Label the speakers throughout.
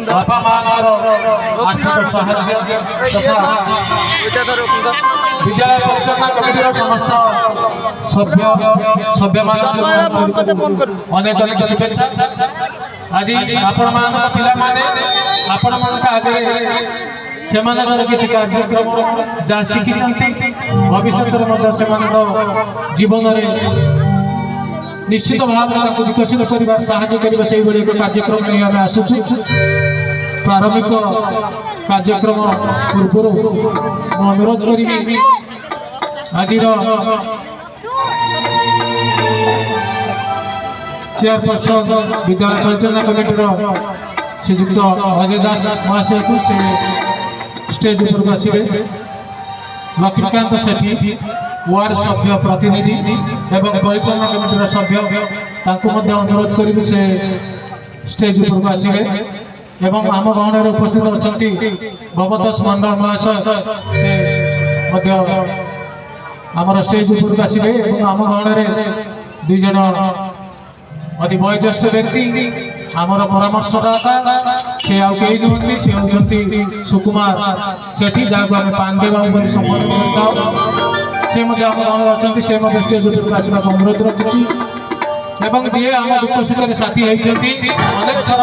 Speaker 1: बापा माँଙ୍କର आर्थिक साहाय्य तथा विद्यालय परिचालना कमिटीर समस्त सभ्य अनेक अनेक शुभेच्छा। आज आपण पिला माने आपण आगे से किसी कार्यक्रम जहाँ शिखी भविष्य जीवन में निश्चित भाव में विकसित कर साहाय्य करने से एक कार्यक्रम नहीं आम आसुचु। प्रारंभिक कार्यक्रम पूर्व अनुरोध करी आज चेयरपर्सन विद्यालय परिचालना कमिटीर श्रीजुक्त अजय दास महाशय को से स्टेज उपरକୁ ଆସିବେ। लक्ष्मीकांत सेठी वार्ड सभ्य प्रतिनिधि एवं परिचालना कमिटीर सभ्य अनुरोध करी से स्टेज उपरକୁ ଆସିବେ एवं आम गहन उपस्थित अच्छा भवतोष मंडल महाशय से आमर स्टेज उपरକୁ ଆସିବେ। आम गहन दुई जन अति वयोज्येष्ठ व्यक्ति आमर परामर्शदाता से आउ कई नुहति से होती सुकुमार सेठी जहाँ को आम पांडे बाबू संबोधन करता से आम अच्छा से स्टेज उपरକୁ आसवाक अनुरोध रखुची। जी आम दुख सुख साथी होती अनेक थर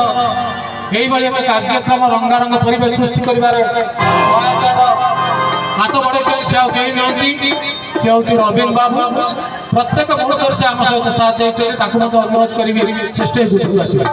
Speaker 1: यही एक कार्यक्रम रंगारंग परिवेश सृष्टि कर हाथ बढ़े से आउ कई नुहति से हूँ रवीन बाबू प्रत्येक मुहूर्त से आम सहित साथ देते अनुरोध करी से स्टेज उपरକୁ आसवा।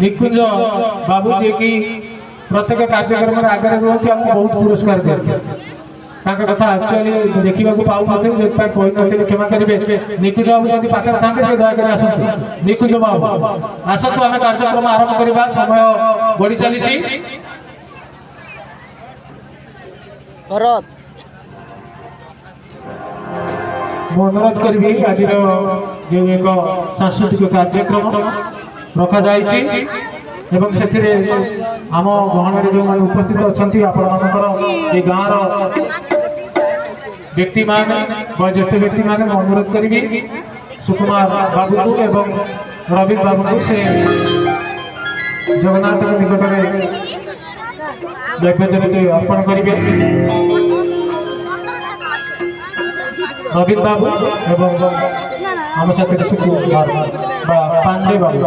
Speaker 1: निकुंज बाबू जी की प्रत्येक कार्यक्रम में आगे रुहति आमको बहुत पुरस्कार करते कथा एक्चुअली देखा पाऊन कही नी क्षमा करेंगे। निकुंज बाबू जब पाखे था दयाकोरी आसतु निकुंज बाबू आसतु आम कार्यक्रम आरंभ करवा समय बढ़ी चली अनुरोध करी आज जो एक सांस्कृतिक कार्यक्रम रखा जाइए आम गहन जो मैंने उपस्थित अच्छा ये गाँव व्यक्ति मान वयोज्येष्ठ व्यक्ति मान अनुरोध करी सुकुमार बाबू को एवं रवीन बाबू को से जगन्नाथ निकट में नैवेद्य अर्पण करेंगे। रवीन बाबू एवं आम साथी सुकुमार पांडे बाबू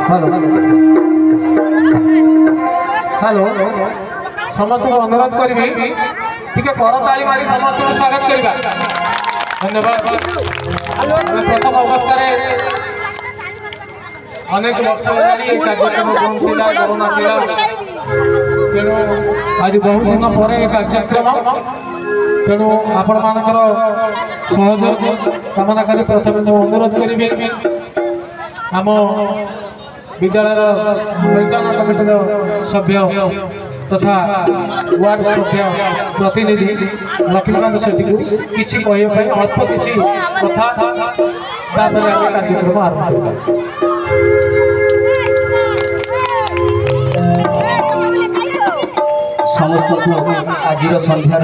Speaker 1: हेलो हेलो समस्त को अनुरोध करी टिके करताली मारी समस्त को स्वागत करबा धन्यवाद प्रथम अवस्था अनेक वर्ष हेलानी कार्यक्रम बंद थिला कोरोना थिला तेणु आज बहुत दिन पर कार्यक्रम तेणु आपण मानकर सहयोग कामना करी प्रथम अनुरोध करी आम विद्यालय परिचालन कमिटी सभ्य तथा वार्ड सभ्य प्रतिनिधि लक्ष्मीकांत शेट्टी को किसी कहवाई अल्प किसी कथा कार्यक्रम आरंभ
Speaker 2: समस्त आज संध्यार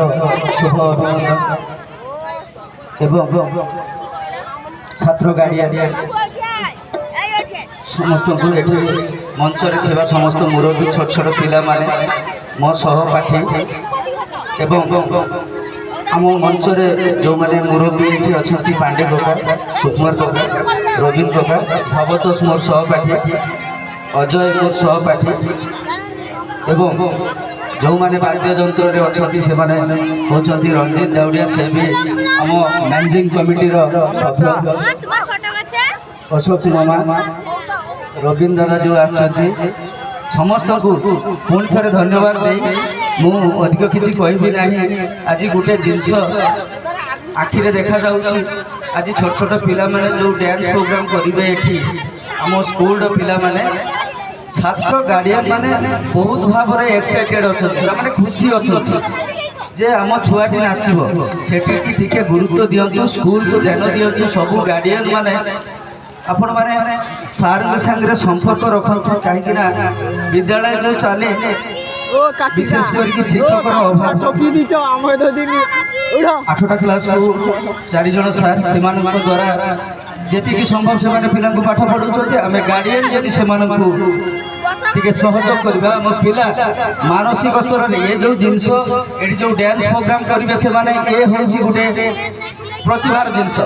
Speaker 2: शुभ अभिनंदन एवं छात्र गार्डियन समस्त मंच रे समस्त मुरबी छोट छोट पिला माने मो सहपाठी एवं आम मंच रे जो माने मुरबी ये अच्छा पांडे कका सुकुमार कका रवीन्द्र कका भवतोष मोर सहपाठी अजय मोर सहपाठी एवं जो माने वाद्य यंत्र रे अछंती से माने होचंती रंजीत दाउडिया से भी हम मैनेजिंग कमिटी रो सभ्य अशोक मामा रवीन्द्र दादा जो आछंती समस्त को पुणी थे धन्यवाद दे मु अधिक किसी कहबी नहीं आज गोटे जिनस आखिरे देखा जाउची आज छोट छोट पिला माने जो डांस प्रोग्राम करिवे एठी हम स्कूल रो पिला माने छात्र गार्डियन माने बहुत भाव में एक्साइटेड अच्छा माने खुशी अच्छा जे आम छुआटी नाचब से गुरुत्व दिंतु स्कूल को ध्यान दिंतु सब गार्डियन माने आपण माने सार संगे संपर्क रखु कहीं विद्यालय जो चले विशेष करके शिक्षक अभाव 8टा क्लास को 4 जन सार से द्वारा जी संभव से पिला पाठ पढ़ाऊँ आम गार्डियन जदि से सहयोग करवा आम पिला मानसिक स्तर में ये जो जिनस ये जो डांस प्रोग्राम करेंगे से ये हूँ गोटे प्रतिभार जिनस।